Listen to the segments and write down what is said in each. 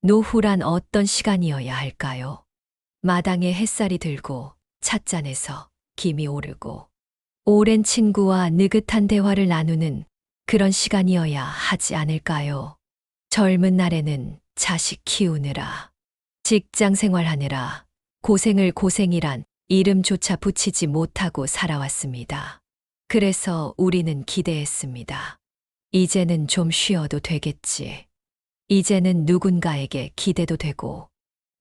노후란 어떤 시간이어야 할까요? 마당에 햇살이 들고 찻잔에서 김이 오르고 오랜 친구와 느긋한 대화를 나누는 그런 시간이어야 하지 않을까요? 젊은 날에는 자식 키우느라, 직장 생활하느라 고생을 고생이란 이름조차 붙이지 못하고 살아왔습니다. 그래서 우리는 기대했습니다. 이제는 좀 쉬어도 되겠지. 이제는 누군가에게 기대도 되고,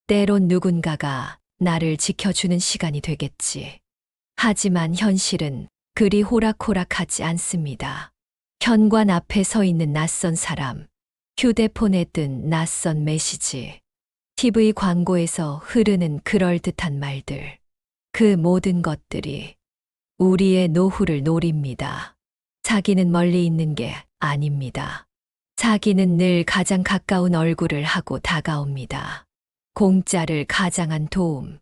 때론 누군가가 나를 지켜주는 시간이 되겠지. 하지만 현실은 그리 호락호락하지 않습니다. 현관 앞에 서 있는 낯선 사람, 휴대폰에 뜬 낯선 메시지, TV 광고에서 흐르는 그럴듯한 말들, 그 모든 것들이 우리의 노후를 노립니다. 자기는 멀리 있는 게 아닙니다. 자기는 늘 가장 가까운 얼굴을 하고 다가옵니다. 공짜를 가장한 도움,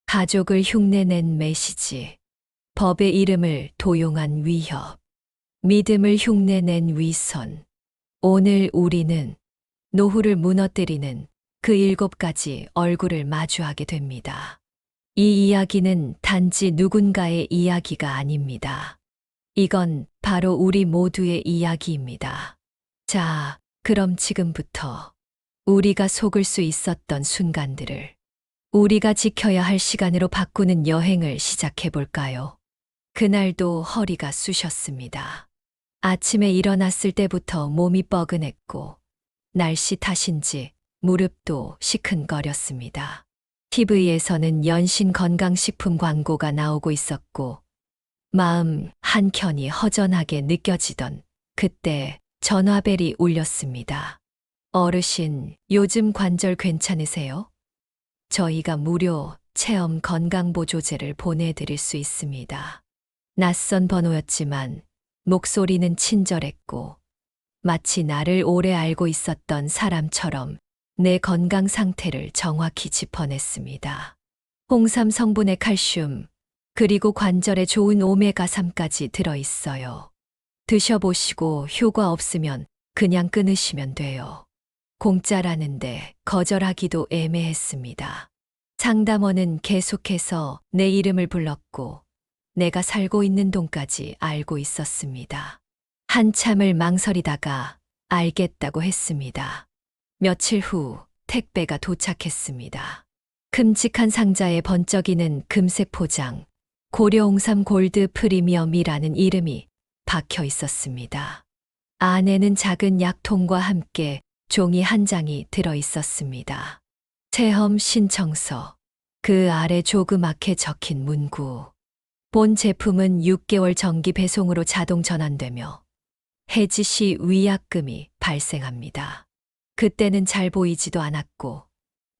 가족을 흉내낸 메시지, 법의 이름을 도용한 위협, 믿음을 흉내낸 위선. 오늘 우리는 노후를 무너뜨리는 그 7가지 얼굴을 마주하게 됩니다. 이 이야기는 단지 누군가의 이야기가 아닙니다. 이건 바로 우리 모두의 이야기입니다. 자, 그럼 지금부터 우리가 속을 수 있었던 순간들을 우리가 지켜야 할 시간으로 바꾸는 여행을 시작해 볼까요? 그날도 허리가 쑤셨습니다. 아침에 일어났을 때부터 몸이 뻐근했고 날씨 탓인지 무릎도 시큰거렸습니다. TV에서는 연신 건강식품 광고가 나오고 있었고 마음 한켠이 허전하게 느껴지던 그때 전화벨이 울렸습니다. 어르신, 요즘 관절 괜찮으세요? 저희가 무료 체험 건강보조제를 보내드릴 수 있습니다. 낯선 번호였지만 목소리는 친절했고 마치 나를 오래 알고 있었던 사람처럼 내 건강 상태를 정확히 짚어냈습니다. 홍삼 성분의 칼슘, 그리고 관절에 좋은 오메가3까지 들어있어요. 드셔보시고 효과 없으면 그냥 끊으시면 돼요. 공짜라는데 거절하기도 애매했습니다. 상담원은 계속해서 내 이름을 불렀고 내가 살고 있는 동까지 알고 있었습니다. 한참을 망설이다가 알겠다고 했습니다. 며칠 후 택배가 도착했습니다. 큼직한 상자에 번쩍이는 금색 포장, 고려홍삼 골드 프리미엄이라는 이름이 박혀 있었습니다. 안에는 작은 약통과 함께 종이 한 장이 들어 있었습니다. 체험 신청서, 그 아래 조그맣게 적힌 문구. 본 제품은 6개월 정기 배송으로 자동 전환되며 해지 시 위약금이 발생합니다. 그때는 잘 보이지도 않았고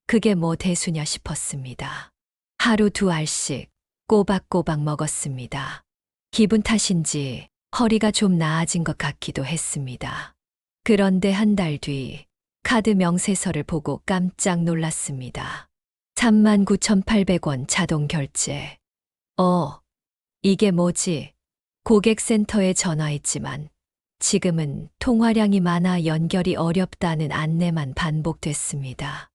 그게 뭐 대수냐 싶었습니다. 하루 2알씩 꼬박꼬박 먹었습니다. 기분 탓인지 허리가 좀 나아진 것 같기도 했습니다. 그런데 한 달 뒤 카드 명세서를 보고 깜짝 놀랐습니다. 39,800원 자동 결제. 이게 뭐지? 고객센터에 전화했지만 지금은 통화량이 많아 연결이 어렵다는 안내만 반복됐습니다.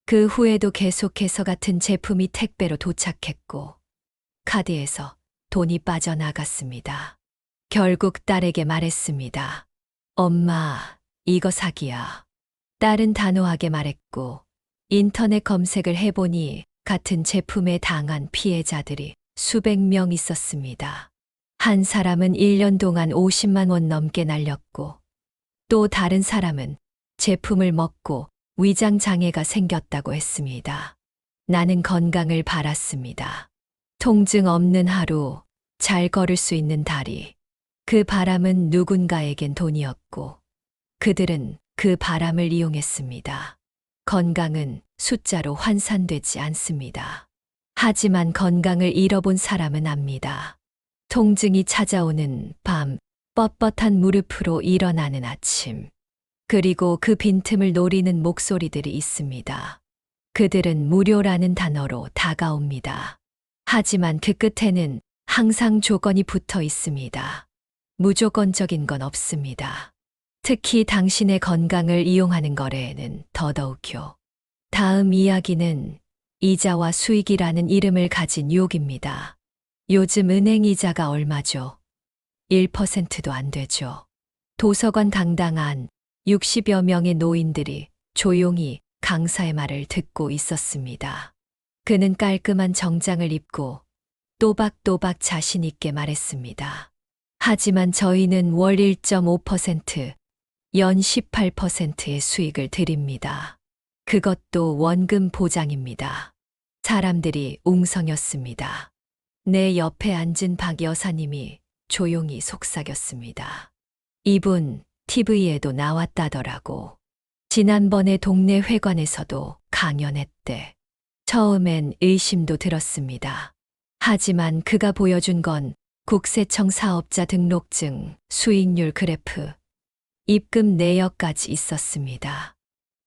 그 후에도 계속해서 같은 제품이 택배로 도착했고 카드에서 돈이 빠져나갔습니다. 결국 딸에게 말했습니다. 엄마, 이거 사기야. 딸은 단호하게 말했고 인터넷 검색을 해보니 같은 제품에 당한 피해자들이 수백 명 있었습니다. 한 사람은 1년 동안 50만 원 넘게 날렸고 또 다른 사람은 제품을 먹고 위장 장애가 생겼다고 했습니다. 나는 건강을 바랐습니다. 통증 없는 하루, 잘 걸을 수 있는 다리. 그 바람은 누군가에겐 돈이었고 그들은 그 바람을 이용했습니다. 건강은 숫자로 환산되지 않습니다. 하지만 건강을 잃어본 사람은 압니다. 통증이 찾아오는 밤, 뻣뻣한 무릎으로 일어나는 아침, 그리고 그 빈틈을 노리는 목소리들이 있습니다. 그들은 무료라는 단어로 다가옵니다. 하지만 그 끝에는 항상 조건이 붙어 있습니다. 무조건적인 건 없습니다. 특히 당신의 건강을 이용하는 거래에는 더더욱요. 다음 이야기는 이자와 수익이라는 이름을 가진 유혹입니다. 요즘 은행 이자가 얼마죠? 1%도 안 되죠. 도서관 당당한 60여 명의 노인들이 조용히 강사의 말을 듣고 있었습니다. 그는 깔끔한 정장을 입고 또박또박 자신 있게 말했습니다. 하지만 저희는 월 1.5%, 연 18%의 수익을 드립니다. 그것도 원금 보장입니다. 사람들이 웅성였습니다. 내 옆에 앉은 박 여사님이 조용히 속삭였습니다. 이분 TV에도 나왔다더라고. 지난번에 동네 회관에서도 강연했대. 처음엔 의심도 들었습니다. 하지만 그가 보여준 건 국세청 사업자 등록증, 수익률 그래프, 입금 내역까지 있었습니다.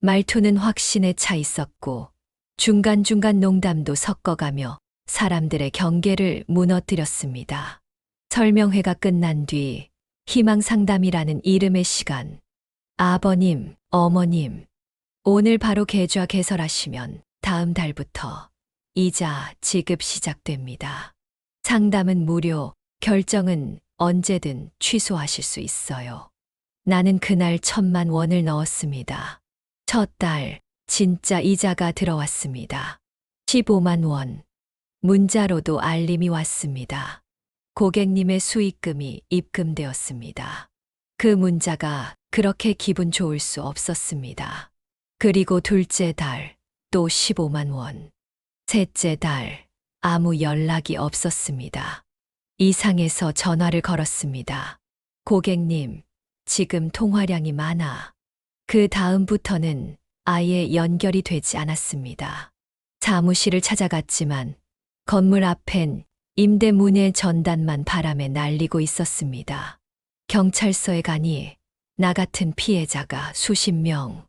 말투는 확신에 차 있었고 중간중간 농담도 섞어가며 사람들의 경계를 무너뜨렸습니다. 설명회가 끝난 뒤 희망 상담이라는 이름의 시간. 아버님, 어머님, 오늘 바로 계좌 개설하시면 다음 달부터 이자 지급 시작됩니다. 상담은 무료, 결정은 언제든 취소하실 수 있어요. 나는 그날 1,000만 원을 넣었습니다. 첫 달 진짜 이자가 들어왔습니다. 15만 원. 문자로도 알림이 왔습니다. 고객님의 수익금이 입금되었습니다. 그 문자가 그렇게 기분 좋을 수 없었습니다. 그리고 둘째 달 또 15만 원. 셋째 달 아무 연락이 없었습니다. 이상해서 전화를 걸었습니다. 고객님, 지금 통화량이 많아. 그 다음부터는 아예 연결이 되지 않았습니다. 사무실을 찾아갔지만 건물 앞엔 임대문의 전단만 바람에 날리고 있었습니다. 경찰서에 가니 나 같은 피해자가 수십 명.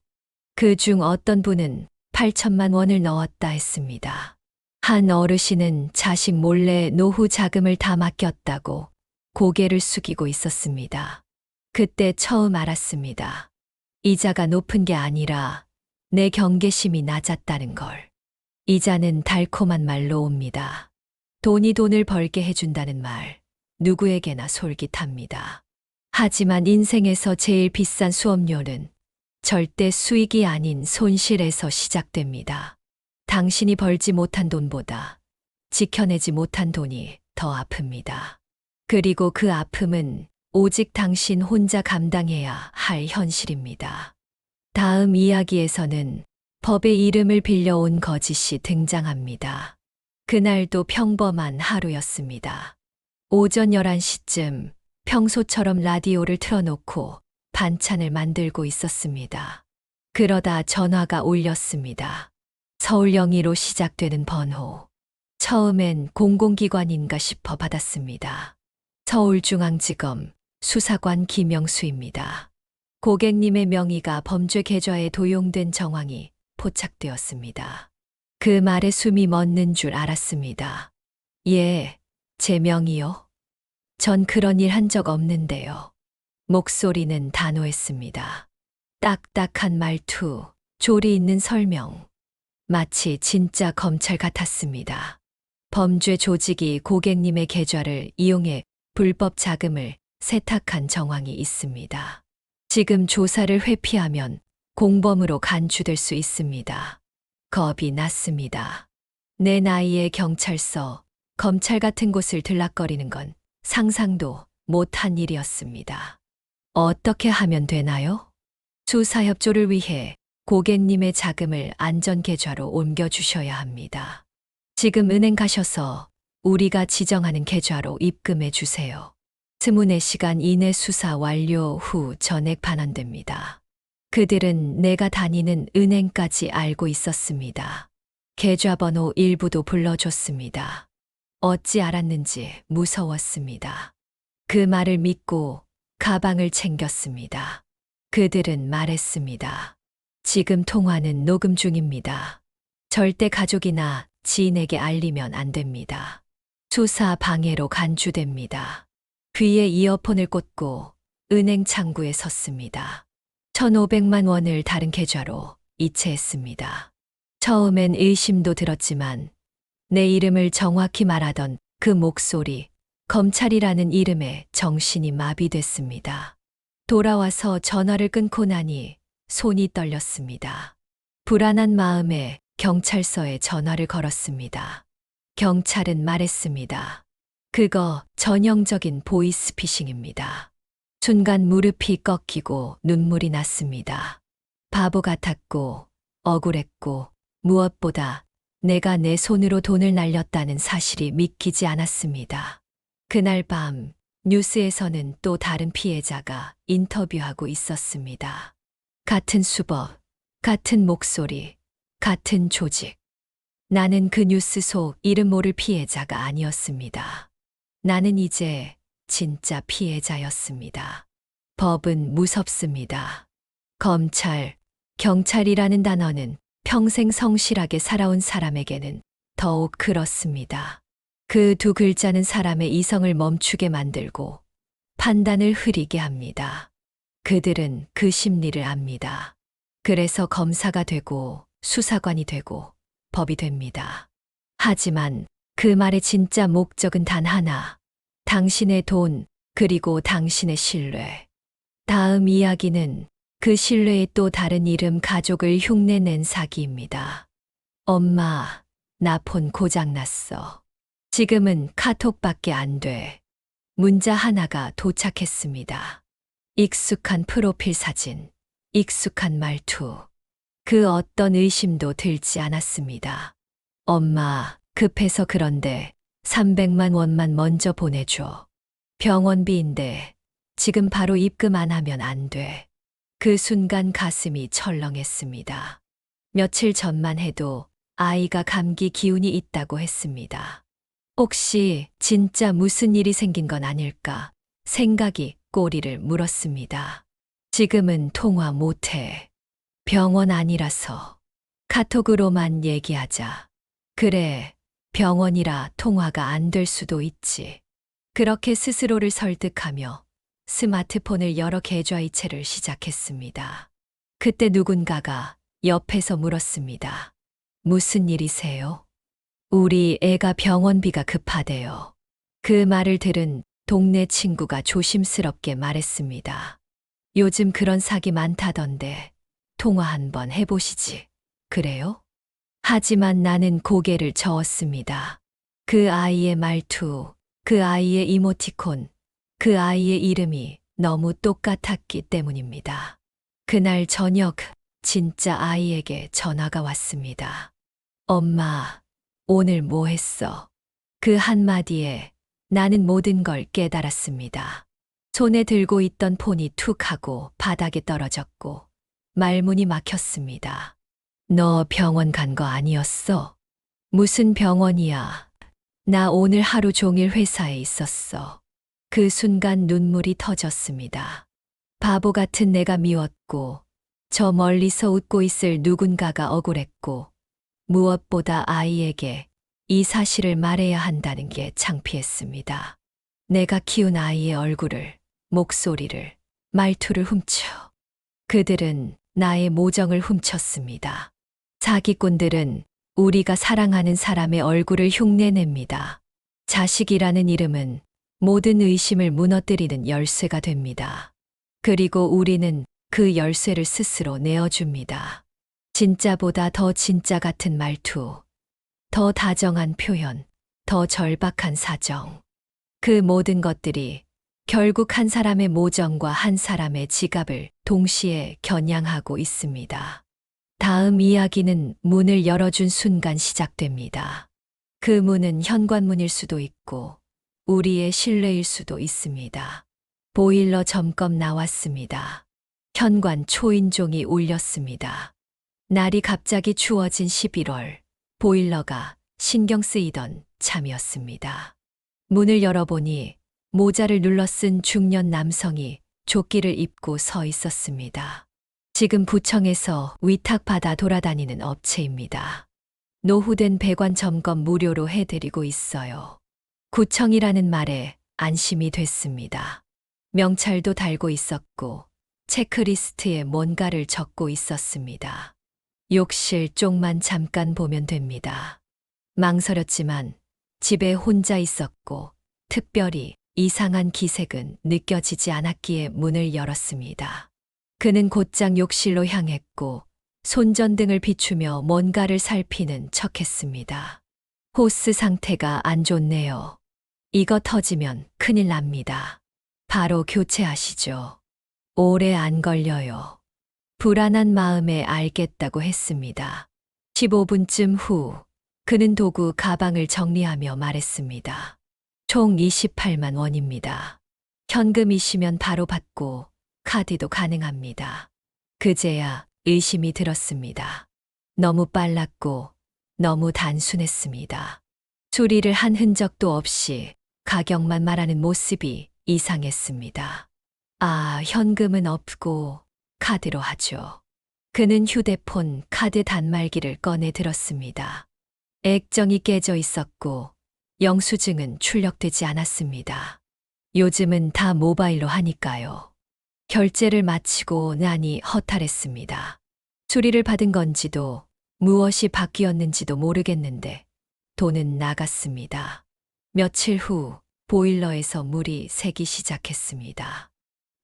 그중 어떤 분은 8천만 원을 넣었다 했습니다. 한 어르신은 자식 몰래 노후 자금을 다 맡겼다고 고개를 숙이고 있었습니다. 그때 처음 알았습니다. 이자가 높은 게 아니라 내 경계심이 낮았다는 걸. 이자는 달콤한 말로 옵니다. 돈이 돈을 벌게 해준다는 말, 누구에게나 솔깃합니다. 하지만 인생에서 제일 비싼 수업료는 절대 수익이 아닌 손실에서 시작됩니다. 당신이 벌지 못한 돈보다 지켜내지 못한 돈이 더 아픕니다. 그리고 그 아픔은 오직 당신 혼자 감당해야 할 현실입니다. 다음 이야기에서는 법의 이름을 빌려온 거짓이 등장합니다. 그날도 평범한 하루였습니다. 오전 11시쯤 평소처럼 라디오를 틀어놓고 반찬을 만들고 있었습니다. 그러다 전화가 울렸습니다. 서울 영희로 시작되는 번호. 처음엔 공공기관인가 싶어 받았습니다. 서울중앙지검 수사관 김영수입니다. 고객님의 명의가 범죄 계좌에 도용된 정황이 포착되었습니다. 그 말에 숨이 멎는 줄 알았습니다. 예, 제 명의요? 전 그런 일 한 적 없는데요. 목소리는 단호했습니다. 딱딱한 말투, 조리 있는 설명. 마치 진짜 검찰 같았습니다. 범죄 조직이 고객님의 계좌를 이용해 불법 자금을 세탁한 정황이 있습니다. 지금 조사를 회피하면 공범으로 간주될 수 있습니다. 겁이 났습니다. 내 나이에 경찰서, 검찰 같은 곳을 들락거리는 건 상상도 못한 일이었습니다. 어떻게 하면 되나요? 수사 협조를 위해 고객님의 자금을 안전계좌로 옮겨주셔야 합니다. 지금 은행 가셔서 우리가 지정하는 계좌로 입금해 주세요. 24시간 이내 수사 완료 후 전액 반환됩니다. 그들은 내가 다니는 은행까지 알고 있었습니다. 계좌번호 일부도 불러줬습니다. 어찌 알았는지 무서웠습니다. 그 말을 믿고 가방을 챙겼습니다. 그들은 말했습니다. 지금 통화는 녹음 중입니다. 절대 가족이나 지인에게 알리면 안 됩니다. 수사 방해로 간주됩니다. 귀에 이어폰을 꽂고 은행 창구에 섰습니다. 1,500만 원을 다른 계좌로 이체했습니다. 처음엔 의심도 들었지만 내 이름을 정확히 말하던 그 목소리, 검찰이라는 이름에 정신이 마비됐습니다. 돌아와서 전화를 끊고 나니 손이 떨렸습니다. 불안한 마음에 경찰서에 전화를 걸었습니다. 경찰은 말했습니다. 그거 전형적인 보이스피싱입니다. 순간 무릎이 꺾이고 눈물이 났습니다. 바보 같았고 억울했고 무엇보다 내가 내 손으로 돈을 날렸다는 사실이 믿기지 않았습니다. 그날 밤 뉴스에서는 또 다른 피해자가 인터뷰하고 있었습니다. 같은 수법, 같은 목소리, 같은 조직. 나는 그 뉴스 속 이름 모를 피해자가 아니었습니다. 나는 이제 진짜 피해자였습니다. 법은 무섭습니다. 검찰, 경찰이라는 단어는 평생 성실하게 살아온 사람에게는 더욱 그렇습니다. 그 두 글자는 사람의 이성을 멈추게 만들고 판단을 흐리게 합니다. 그들은 그 심리를 압니다. 그래서 검사가 되고 수사관이 되고 법이 됩니다. 하지만 그 말의 진짜 목적은 단 하나. 당신의 돈, 그리고 당신의 신뢰. 다음 이야기는 그 신뢰의 또 다른 이름 가족을 흉내낸 사기입니다. 엄마, 나 폰 고장났어. 지금은 카톡밖에 안 돼. 문자 하나가 도착했습니다. 익숙한 프로필 사진, 익숙한 말투. 그 어떤 의심도 들지 않았습니다. 엄마, 급해서 그런데 300만 원만 먼저 보내줘. 병원비인데 지금 바로 입금 안 하면 안 돼. 그 순간 가슴이 철렁했습니다. 며칠 전만 해도 아이가 감기 기운이 있다고 했습니다. 혹시 진짜 무슨 일이 생긴 건 아닐까 생각이 꼬리를 물었습니다. 지금은 통화 못해. 병원 아니라서. 카톡으로만 얘기하자. 그래, 병원이라 통화가 안 될 수도 있지. 그렇게 스스로를 설득하며 스마트폰을 열어 계좌이체를 시작했습니다. 그때 누군가가 옆에서 물었습니다. 무슨 일이세요? 우리 애가 병원비가 급하대요. 그 말을 들은 동네 친구가 조심스럽게 말했습니다. 요즘 그런 사기 많다던데 통화 한번 해보시지. 그래요? 하지만 나는 고개를 저었습니다. 그 아이의 말투, 그 아이의 이모티콘, 그 아이의 이름이 너무 똑같았기 때문입니다. 그날 저녁 진짜 아이에게 전화가 왔습니다. 엄마, 오늘 뭐 했어? 그 한마디에 나는 모든 걸 깨달았습니다. 손에 들고 있던 폰이 툭 하고 바닥에 떨어졌고 말문이 막혔습니다. 너 병원 간 거 아니었어? 무슨 병원이야? 나 오늘 하루 종일 회사에 있었어. 그 순간 눈물이 터졌습니다. 바보 같은 내가 미웠고, 저 멀리서 웃고 있을 누군가가 억울했고, 무엇보다 아이에게 이 사실을 말해야 한다는 게 창피했습니다. 내가 키운 아이의 얼굴을, 목소리를, 말투를 훔쳐. 그들은 나의 모정을 훔쳤습니다. 사기꾼들은 우리가 사랑하는 사람의 얼굴을 흉내냅니다. 자식이라는 이름은 모든 의심을 무너뜨리는 열쇠가 됩니다. 그리고 우리는 그 열쇠를 스스로 내어줍니다. 진짜보다 더 진짜 같은 말투, 더 다정한 표현, 더 절박한 사정. 그 모든 것들이 결국 한 사람의 모정과 한 사람의 지갑을 동시에 겨냥하고 있습니다. 다음 이야기는 문을 열어준 순간 시작됩니다. 그 문은 현관문일 수도 있고 우리의 신뢰일 수도 있습니다. 보일러 점검 나왔습니다. 현관 초인종이 울렸습니다. 날이 갑자기 추워진 11월, 보일러가 신경 쓰이던 참이었습니다. 문을 열어보니 모자를 눌러 쓴 중년 남성이 조끼를 입고 서 있었습니다. 지금 구청에서 위탁받아 돌아다니는 업체입니다. 노후된 배관 점검 무료로 해드리고 있어요. 구청이라는 말에 안심이 됐습니다. 명찰도 달고 있었고 체크리스트에 뭔가를 적고 있었습니다. 욕실 쪽만 잠깐 보면 됩니다. 망설였지만 집에 혼자 있었고 특별히 이상한 기색은 느껴지지 않았기에 문을 열었습니다. 그는 곧장 욕실로 향했고 손전등을 비추며 뭔가를 살피는 척했습니다. 호스 상태가 안 좋네요. 이거 터지면 큰일 납니다. 바로 교체하시죠. 오래 안 걸려요. 불안한 마음에 알겠다고 했습니다. 15분쯤 후 그는 도구 가방을 정리하며 말했습니다. 총 28만 원입니다. 현금이시면 바로 받고 카드도 가능합니다. 그제야 의심이 들었습니다. 너무 빨랐고 너무 단순했습니다. 수리를 한 흔적도 없이 가격만 말하는 모습이 이상했습니다. 아, 현금은 없고 카드로 하죠. 그는 휴대폰 카드 단말기를 꺼내 들었습니다. 액정이 깨져 있었고 영수증은 출력되지 않았습니다. 요즘은 다 모바일로 하니까요. 결제를 마치고 나니 허탈했습니다. 수리를 받은 건지도 무엇이 바뀌었는지도 모르겠는데 돈은 나갔습니다. 며칠 후 보일러에서 물이 새기 시작했습니다.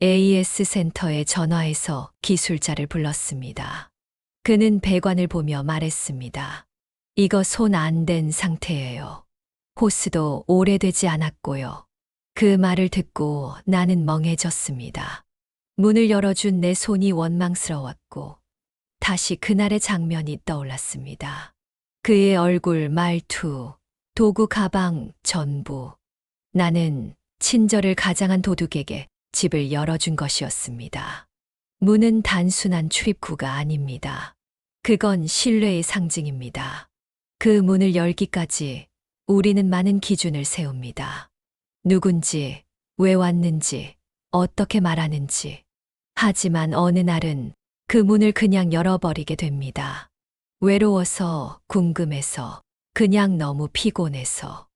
AS 센터에 전화해서 기술자를 불렀습니다. 그는 배관을 보며 말했습니다. 이거 손 안 댄 상태예요. 호스도 오래되지 않았고요. 그 말을 듣고 나는 멍해졌습니다. 문을 열어준 내 손이 원망스러웠고 다시 그날의 장면이 떠올랐습니다. 그의 얼굴, 말투, 도구, 가방, 전부. 나는 친절을 가장한 도둑에게 집을 열어준 것이었습니다. 문은 단순한 출입구가 아닙니다. 그건 신뢰의 상징입니다. 그 문을 열기까지 우리는 많은 기준을 세웁니다. 누군지, 왜 왔는지, 어떻게 말하는지. 하지만 어느 날은 그 문을 그냥 열어버리게 됩니다. 외로워서, 궁금해서, 그냥 너무 피곤해서.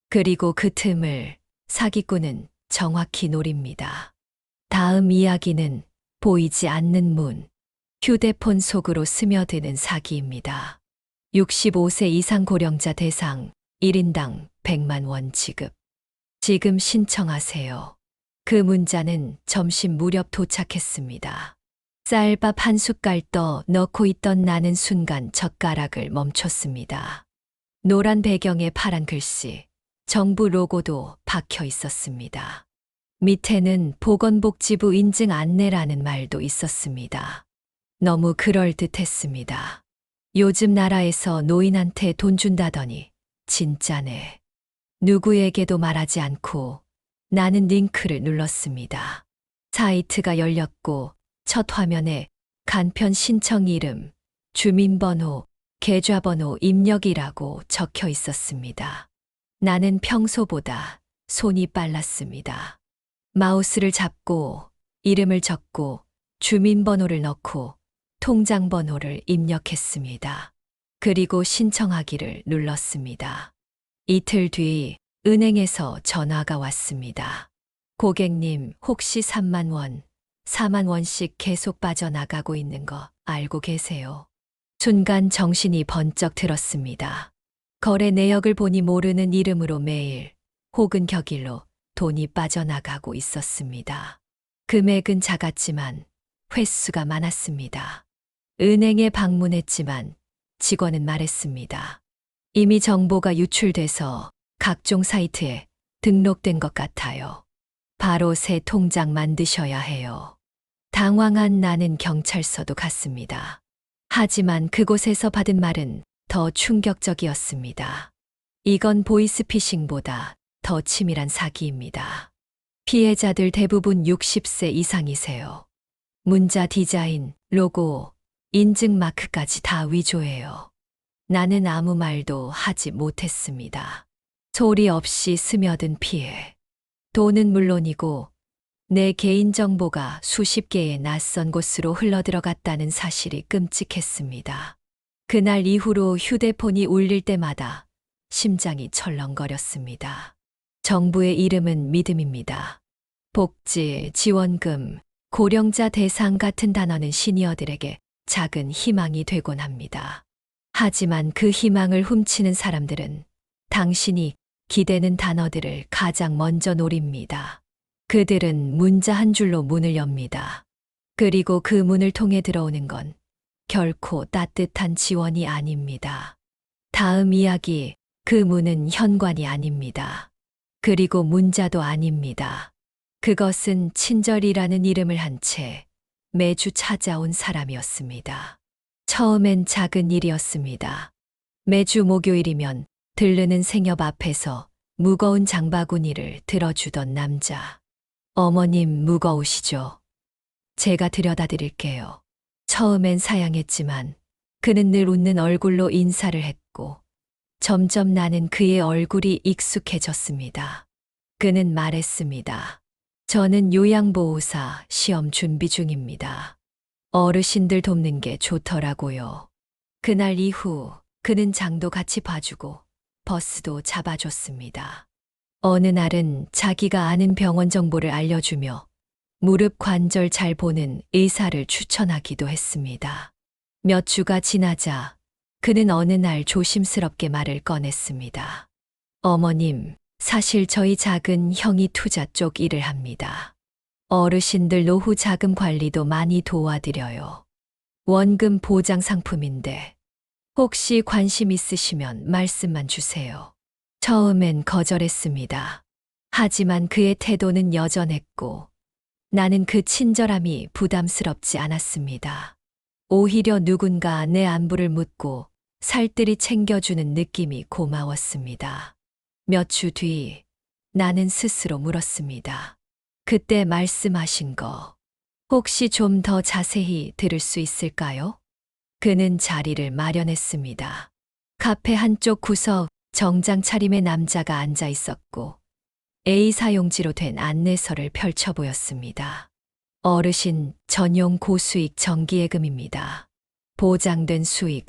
그리고 그 틈을 사기꾼은 정확히 노립니다. 다음 이야기는 보이지 않는 문, 휴대폰 속으로 스며드는 사기입니다. 65세 이상 고령자 대상 1인당 100만 원 지급. 지금 신청하세요. 그 문자는 점심 무렵 도착했습니다. 쌀밥 한 숟갈 떠 넣고 있던 나는 순간 젓가락을 멈췄습니다. 노란 배경에 파란 글씨, 정부 로고도 박혀 있었습니다. 밑에는 보건복지부 인증 안내라는 말도 있었습니다. 너무 그럴듯했습니다. 요즘 나라에서 노인한테 돈 준다더니 진짜네. 누구에게도 말하지 않고 나는 링크를 눌렀습니다. 사이트가 열렸고 첫 화면에 간편 신청 이름, 주민번호, 계좌번호 입력이라고 적혀 있었습니다. 나는 평소보다 손이 빨랐습니다. 마우스를 잡고 이름을 적고 주민번호를 넣고 통장번호를 입력했습니다. 그리고 신청하기를 눌렀습니다. 이틀 뒤 은행에서 전화가 왔습니다. 고객님, 혹시 3만 원, 4만 원씩 계속 빠져나가고 있는 거 알고 계세요? 순간 정신이 번쩍 들었습니다. 거래 내역을 보니 모르는 이름으로 매일 혹은 격일로 돈이 빠져나가고 있었습니다. 금액은 작았지만 횟수가 많았습니다. 은행에 방문했지만 직원은 말했습니다. 이미 정보가 유출돼서 각종 사이트에 등록된 것 같아요. 바로 새 통장 만드셔야 해요. 당황한 나는 경찰서도 갔습니다. 하지만 그곳에서 받은 말은 더 충격적이었습니다. 이건 보이스피싱보다 더 치밀한 사기입니다. 피해자들 대부분 60세 이상이세요. 문자 디자인, 로고, 인증 마크까지 다 위조예요. 나는 아무 말도 하지 못했습니다. 소리 없이 스며든 피해. 돈은 물론이고 내 개인정보가 수십 개의 낯선 곳으로 흘러들어갔다는 사실이 끔찍했습니다. 그날 이후로 휴대폰이 울릴 때마다 심장이 철렁거렸습니다. 정부의 이름은 믿음입니다. 복지, 지원금, 고령자 대상 같은 단어는 시니어들에게 작은 희망이 되곤 합니다. 하지만 그 희망을 훔치는 사람들은 당신이 기대는 단어들을 가장 먼저 노립니다. 그들은 문자 한 줄로 문을 엽니다. 그리고 그 문을 통해 들어오는 건 결코 따뜻한 지원이 아닙니다. 다음 이야기, 그 문은 현관이 아닙니다. 그리고 문자도 아닙니다. 그것은 친절이라는 이름을 한 채 매주 찾아온 사람이었습니다. 처음엔 작은 일이었습니다. 매주 목요일이면 들르는 생협 앞에서 무거운 장바구니를 들어주던 남자. 어머님 무거우시죠? 제가 들여다 드릴게요. 처음엔 사양했지만 그는 늘 웃는 얼굴로 인사를 했고 점점 나는 그의 얼굴이 익숙해졌습니다. 그는 말했습니다. 저는 요양보호사 시험 준비 중입니다. 어르신들 돕는 게 좋더라고요. 그날 이후 그는 장도 같이 봐주고 버스도 잡아줬습니다. 어느 날은 자기가 아는 병원 정보를 알려주며 무릎 관절 잘 보는 의사를 추천하기도 했습니다. 몇 주가 지나자 그는 어느 날 조심스럽게 말을 꺼냈습니다. 어머님, 사실 저희 작은 형이 투자 쪽 일을 합니다. 어르신들 노후 자금 관리도 많이 도와드려요. 원금 보장 상품인데 혹시 관심 있으시면 말씀만 주세요. 처음엔 거절했습니다. 하지만 그의 태도는 여전했고 나는 그 친절함이 부담스럽지 않았습니다. 오히려 누군가 내 안부를 묻고 살뜰히 챙겨주는 느낌이 고마웠습니다. 몇 주 뒤 나는 스스로 물었습니다. 그때 말씀하신 거 혹시 좀 더 자세히 들을 수 있을까요? 그는 자리를 마련했습니다. 카페 한쪽 구석 정장 차림의 남자가 앉아 있었고 A사용지로 된 안내서를 펼쳐 보였습니다. 어르신 전용 고수익 정기예금입니다. 보장된 수익,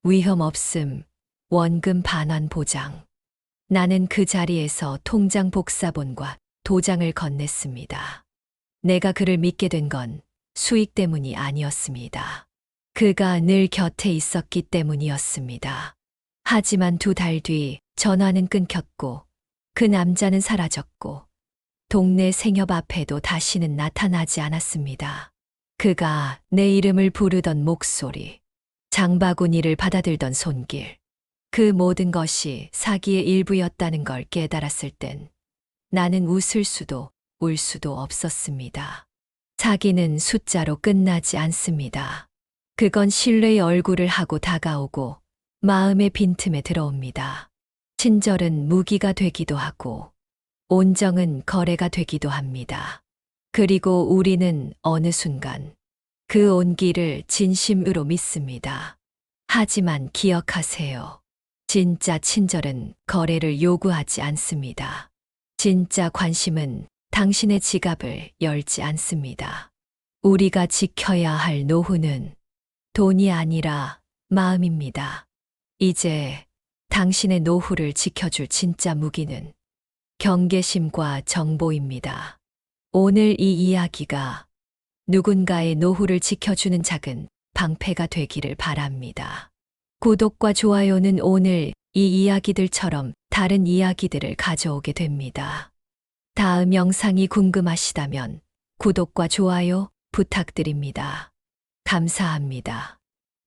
위험 없음, 원금 반환 보장. 나는 그 자리에서 통장 복사본과 도장을 건넸습니다. 내가 그를 믿게 된 건 수익 때문이 아니었습니다. 그가 늘 곁에 있었기 때문이었습니다. 하지만 2달 뒤 전화는 끊겼고 그 남자는 사라졌고 동네 생협 앞에도 다시는 나타나지 않았습니다. 그가 내 이름을 부르던 목소리, 장바구니를 받아들던 손길, 그 모든 것이 사기의 일부였다는 걸 깨달았을 땐 나는 웃을 수도 울 수도 없었습니다. 사기는 숫자로 끝나지 않습니다. 그건 신뢰의 얼굴을 하고 다가오고 마음의 빈틈에 들어옵니다. 친절은 무기가 되기도 하고 온정은 거래가 되기도 합니다. 그리고 우리는 어느 순간 그 온기를 진심으로 믿습니다. 하지만 기억하세요. 진짜 친절은 거래를 요구하지 않습니다. 진짜 관심은 당신의 지갑을 열지 않습니다. 우리가 지켜야 할 노후는 돈이 아니라 마음입니다. 이제 당신의 노후를 지켜줄 진짜 무기는 경계심과 정보입니다. 오늘 이 이야기가 누군가의 노후를 지켜주는 작은 방패가 되기를 바랍니다. 구독과 좋아요는 오늘 이 이야기들처럼 다른 이야기들을 가져오게 됩니다. 다음 영상이 궁금하시다면 구독과 좋아요 부탁드립니다. 감사합니다.